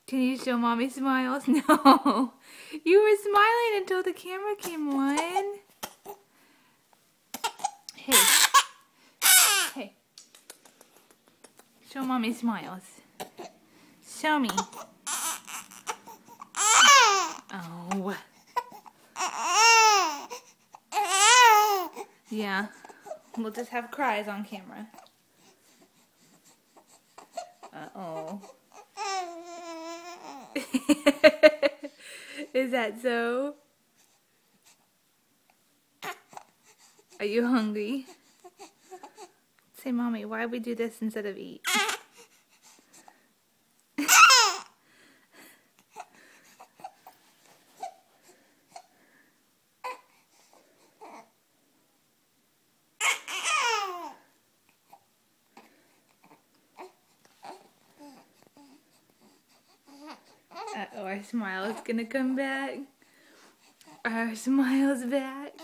Can you show mommy smiles? No. You were smiling until the camera came on. Hey. Hey. Show mommy smiles. Show me. Oh. Yeah. We'll just have cries on camera. Uh-oh. Is that so? Are you hungry? Say, Mommy, why we do this instead of eat? Uh-oh, our smile is gonna come back. Our smile's back.